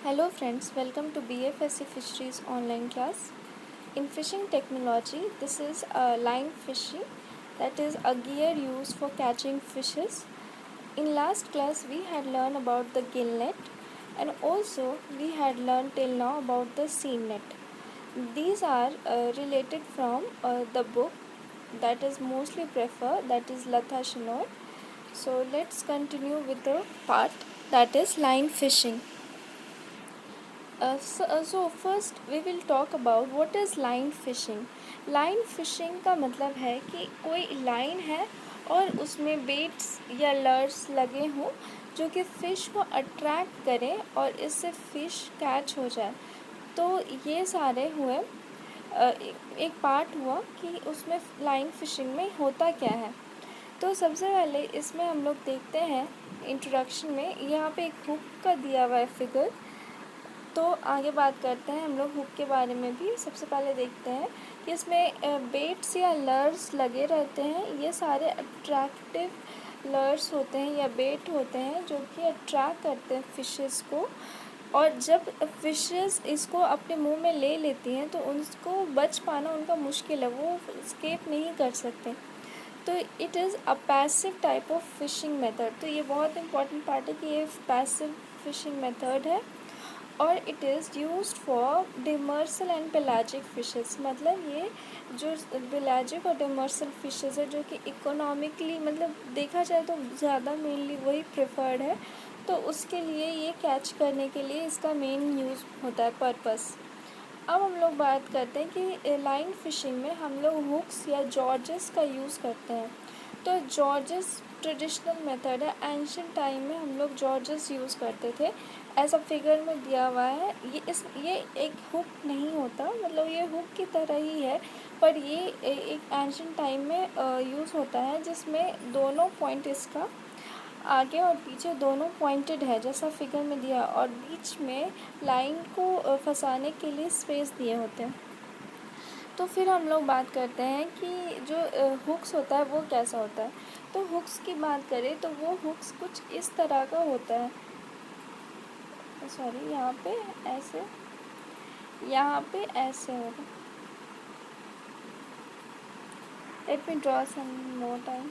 Hello friends, welcome to BFSC Fisheries online class. In fishing technology, this is line fishing, that is a gear used for catching fishes. In last class we had learned about the gill net and also we had learned till now about the seine net. These are related from the book that is mostly preferred, that is Latha Shenoy. So let's continue with the part that is line fishing. So first we will talk about what is line fishing. Line fishing का मतलब है कि कोई line है और उसमें bets या लर्स लगे हों जो कि फ़िश को अट्रैक्ट करें और इससे फ़िश कैच हो जाए। तो ये सारे हुए एक पार्ट हुआ कि उसमें लाइन फिशिंग में होता क्या है। तो सबसे पहले इसमें हम लोग देखते हैं इंट्रोडक्शन में यहाँ पे एक हुक का दिया हुआ है फिगर। तो आगे बात करते हैं हम लोग हुक के बारे में भी। सबसे पहले देखते हैं कि इसमें बेट्स या लर्स लगे रहते हैं। ये सारे अट्रैक्टिव लर्स होते हैं या बेट होते हैं जो कि अट्रैक्ट करते हैं फ़िशेस को, और जब फ़िशेस इसको अपने मुंह में ले लेती हैं तो उनको बच पाना उनका मुश्किल है, वो एस्केप नहीं कर सकते। तो it is a passive type of fishing method. तो ये बहुत इंपॉर्टेंट पार्ट है कि ये पैसिव फिशिंग मेथड है और it is used for demersal and pelagic fishes. मतलब ये जो पेलाजिक और डिमर्सल फिशेस है जो कि इकोनॉमिकली मतलब देखा जाए तो ज़्यादा मेनली वही प्रेफर्ड है, तो उसके लिए ये कैच करने के लिए इसका मेन यूज़ होता है पर्पस। अब हम लोग बात करते हैं कि लाइन फिशिंग में हम लोग हुक्स या जॉर्जेस का यूज़ करते हैं। तो जॉर्जेस ट्रेडिशनल मेथड है। एंशियंट टाइम में हम लोग जॉर्जेस यूज़ करते थे। ऐसा फिगर में दिया हुआ है। ये एक हुक नहीं होता, मतलब ये हुक की तरह ही है, पर ये एक एंशियंट टाइम में यूज़ होता है जिसमें दोनों पॉइंट इसका आगे और पीछे दोनों पॉइंटेड है जैसा फिगर में दिया, और बीच में लाइन को फंसाने के लिए स्पेस दिए होते हैं। तो फिर हम लोग बात करते हैं कि जो हुक्स होता है वो कैसा होता है। तो हुक्स की बात करें तो वो हुक्स कुछ इस तरह का होता है। सॉरी, यहाँ पे ऐसे होगा। Let me draw some more time.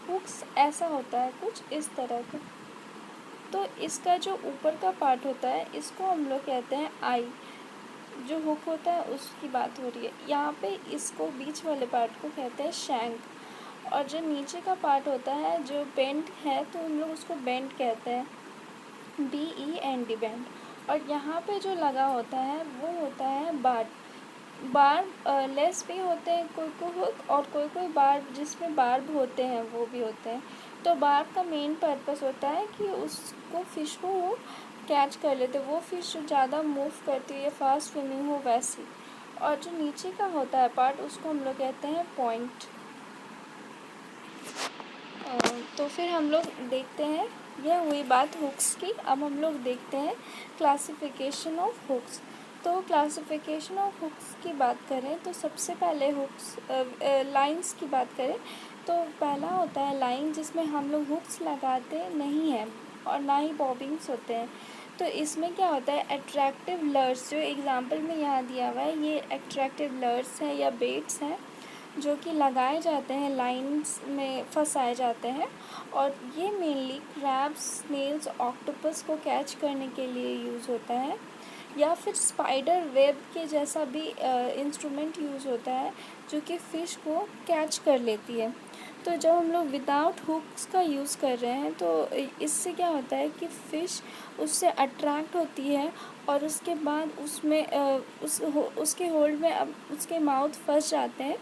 Hooks ऐसा होता है कुछ इस तरह का। तो इसका जो ऊपर का पार्ट होता है इसको हम लोग कहते हैं आई। जो हुक होता है उसकी बात हो रही है यहाँ पे। इसको बीच वाले पार्ट को कहते हैं शैंक, और जो नीचे का पार्ट होता है जो बेंड है तो हम लोग उसको बेंड कहते हैं, BEND बेंड। और यहाँ पे जो लगा होता है वो होता है बार। लेस भी होते हैं कोई को हुक, और कोई बार जिसमें बार्ब होते हैं वो भी होते हैं। तो बार्ब का मेन पर्पस होता है कि उसको फ़िश को वो कैच कर लेते, वो फ़िश जो ज़्यादा मूव करती है या फास्ट स्विमिंग हो वैसी। और जो नीचे का होता है पार्ट उसको हम लोग कहते हैं पॉइंट। तो फिर हम लोग देखते हैं, यह हुई बात हुक्स की। अब हम लोग देखते हैं क्लासिफिकेशन ऑफ हुक्स। तो क्लासिफिकेशन ऑफ हुक्स की बात करें तो सबसे पहले हुक्स लाइंस की बात करें तो पहला होता है लाइन जिसमें हम लोग हुक्स लगाते नहीं हैं और ना ही बॉबिंग्स होते हैं। तो इसमें क्या होता है, अट्रैक्टिव लर्स, जो एग्जांपल में यहाँ दिया हुआ है ये अट्रैक्टिव लर्स हैं या बेट्स हैं जो कि लगाए जाते हैं, लाइंस में फंसाए जाते हैं, और ये मेनली क्रैब्स, स्नेल्स, ऑक्टोपस को कैच करने के लिए यूज़ होता है, या फिर स्पाइडर वेब के जैसा भी इंस्ट्रूमेंट यूज़ होता है जो कि फ़िश को कैच कर लेती है। तो जब हम लोग विदाउट हुक्स का यूज़ कर रहे हैं तो इससे क्या होता है कि फ़िश उससे अट्रैक्ट होती है और उसके बाद उसमें उसके होल्ड में अब उसके माउथ फंस जाते हैं।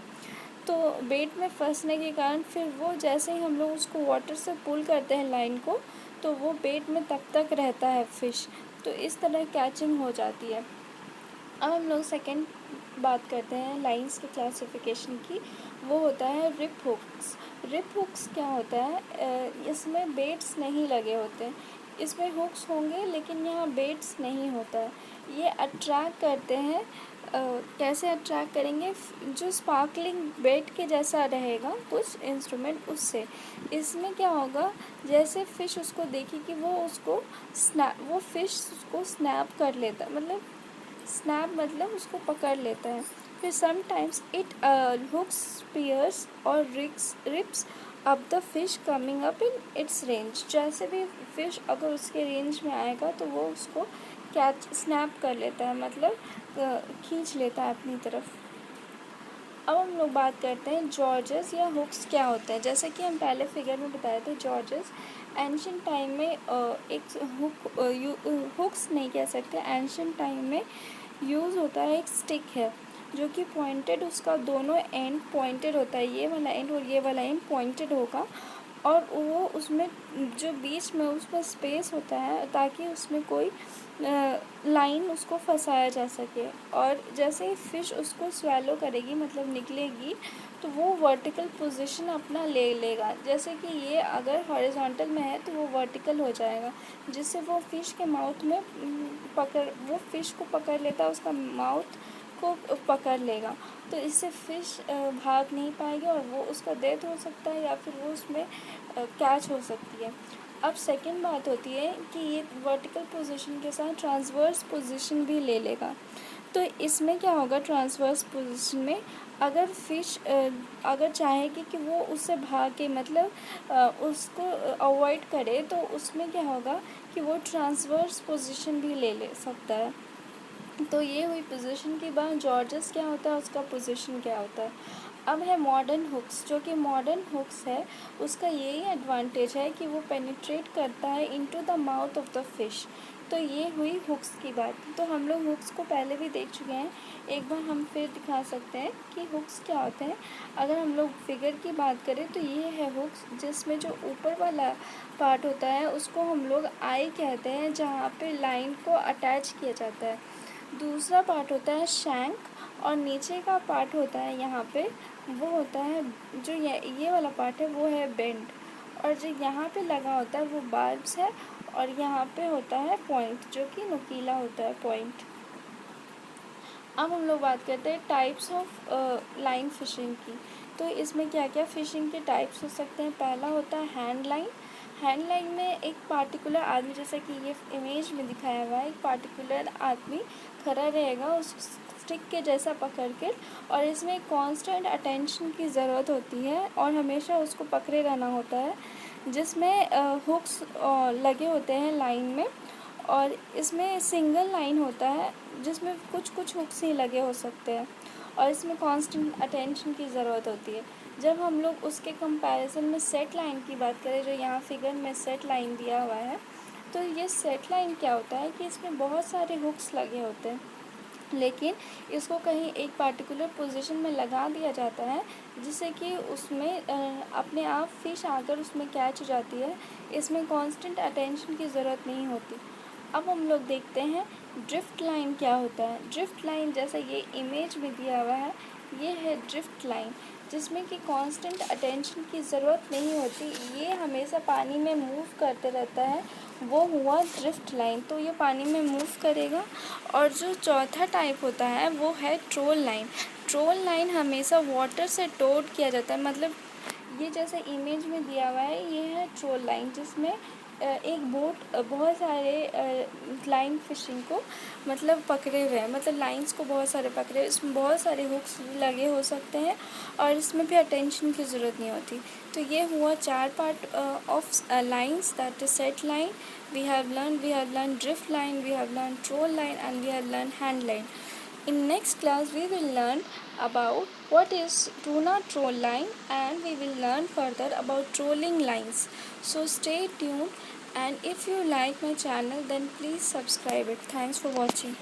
तो बेट में फंसने के कारण फिर वो जैसे ही हम लोग उसको वाटर से पुल करते हैं लाइन को, तो वो बेट में तब तक रहता है फ़िश। तो इस तरह कैचिंग हो जाती है। अब हम लोग सेकेंड बात करते हैं लाइंस के क्लासिफिकेशन की। वो होता है रिप हुक्स। रिप हुक्स क्या होता है, इसमें बेट्स नहीं लगे होते हैं। इसमें हुक्स होंगे लेकिन यहाँ बेट्स नहीं होता है। ये अट्रैक्ट करते हैं कैसे अट्रैक्ट करेंगे, जो स्पार्कलिंग बेट के जैसा रहेगा कुछ इंस्ट्रूमेंट उससे। इसमें क्या होगा, जैसे फ़िश उसको देखी कि वो फ़िश उसको स्नैप कर लेता है, मतलब स्नैप मतलब उसको पकड़ लेता है। फिर समटाइम्स इट हुक्स स्पीयर्स और rips up the fish coming up in its range. जैसे भी फिश अगर उसके रेंज में आएगा तो वो उसको कैच स्नैप कर लेता है, मतलब खींच लेता है अपनी तरफ। अब हम लोग बात करते हैं जॉर्जेस या हुक्स क्या होते हैं। जैसे कि हम पहले फिगर में बताए थे, जॉर्जेस एंशिएंट टाइम में एक हुक्स नहीं कह सकते, एंशिएंट टाइम में यूज़ होता है। एक स्टिक है जो कि पॉइंटेड, उसका दोनों एंड पॉइंटेड होता है, ये वाला एंड और ये वाला एंड पॉइंटेड होगा, और वो उसमें जो बीच में उसमें स्पेस होता है ताकि उसमें कोई लाइन उसको फंसाया जा सके। और जैसे ही फ़िश उसको स्वेलो करेगी, मतलब निकलेगी, तो वो वर्टिकल पोजीशन अपना ले लेगा। जैसे कि ये अगर हॉरिजॉन्टल में है तो वो वर्टिकल हो जाएगा, जिससे वो फ़िश के माउथ में वो फ़िश को पकड़ लेता है, उसका माउथ को पकड़ लेगा। तो इससे फ़िश भाग नहीं पाएगी और वो उसका डेथ हो सकता है या फिर वो उसमें कैच हो सकती है। अब सेकंड बात होती है कि ये वर्टिकल पोजीशन के साथ ट्रांसवर्स पोजीशन भी ले लेगा। तो इसमें क्या होगा, ट्रांसवर्स पोजीशन में अगर फ़िश अगर चाहेगी कि वो उससे भागे, मतलब उसको अवॉइड करे, तो उसमें क्या होगा कि वो ट्रांसवर्स पोजीशन भी ले सकता है। तो ये हुई पोजीशन की बात। जॉर्जेस क्या होता है, उसका पोजीशन क्या होता है। अब है मॉडर्न हुक्स। जो कि मॉडर्न हुक्स है, उसका यही एडवांटेज है कि वो पेनिट्रेट करता है into the mouth of the fish. तो ये हुई हुक्स की बात। तो हम लोग हुक्स को पहले भी देख चुके हैं, एक बार हम फिर दिखा सकते हैं कि हुक्स क्या होते हैं। अगर हम लोग फिगर की बात करें तो ये है हुक्स, जिसमें जो ऊपर वाला पार्ट होता है उसको हम लोग आई कहते हैं, जहाँ पे लाइन को अटैच किया जाता है। दूसरा पार्ट होता है शैंक, और नीचे का पार्ट होता है यहाँ पे, वो होता है जो ये वाला पार्ट है, वो है बेंड। और जो यहाँ पे लगा होता है वो बार्ब्स है, और यहाँ पे होता है पॉइंट, जो कि नुकीला होता है पॉइंट। अब हम लोग बात करते हैं टाइप्स ऑफ लाइन फिशिंग की। तो इसमें क्या क्या फ़िशिंग के टाइप्स हो सकते हैं। पहला होता है हैंड लाइन। हैंड लाइन में एक पार्टिकुलर आदमी, जैसा कि ये इमेज में दिखाया हुआ है, एक पार्टिकुलर आदमी खड़ा रहेगा उस स्टिक के जैसा पकड़ के, और इसमें कांस्टेंट अटेंशन की ज़रूरत होती है और हमेशा उसको पकड़े रहना होता है, जिसमें हुक्स लगे होते हैं लाइन में। और इसमें सिंगल लाइन होता है जिसमें कुछ कुछ हुक्स ही लगे हो सकते हैं, और इसमें कांस्टेंट अटेंशन की ज़रूरत होती है। जब हम लोग उसके कंपैरिजन में सेट लाइन की बात करें, जो यहाँ फिगर में सेट लाइन दिया हुआ है, तो ये सेट लाइन क्या होता है कि इसमें बहुत सारे हुक्स लगे होते हैं, लेकिन इसको कहीं एक पार्टिकुलर पोजीशन में लगा दिया जाता है, जिससे कि उसमें अपने आप फ़िश आकर उसमें कैच हो जाती है। इसमें कांस्टेंट अटेंशन की ज़रूरत नहीं होती। अब हम लोग देखते हैं ड्रिफ्ट लाइन क्या होता है। ड्रिफ्ट लाइन, जैसा ये इमेज में दिया हुआ है, ये है ड्रिफ्ट लाइन, जिसमें कि कांस्टेंट अटेंशन की ज़रूरत नहीं होती, ये हमेशा पानी में मूव करते रहता है, वो हुआ ड्रिफ्ट लाइन। तो ये पानी में मूव करेगा। और जो चौथा टाइप होता है वो है ट्रोल लाइन। ट्रोल लाइन हमेशा वाटर से टोड किया जाता है, मतलब ये जैसे इमेज में दिया हुआ है, ये है ट्रोल लाइन, जिसमें एक बोट बहुत सारे लाइन फिशिंग को मतलब पकड़े हुए हैं, मतलब लाइंस को बहुत सारे पकड़े, इसमें बहुत सारे हुक्स लगे हो सकते हैं और इसमें भी अटेंशन की ज़रूरत नहीं होती। तो ये हुआ 4 part of lines, that is set line. We have learned drift line, we have learned troll line, and we have learned hand line. In next class we will learn about what is tuna troll line, and we will learn further about trolling lines. So stay tuned, and if you like my channel then please subscribe it. Thanks for watching.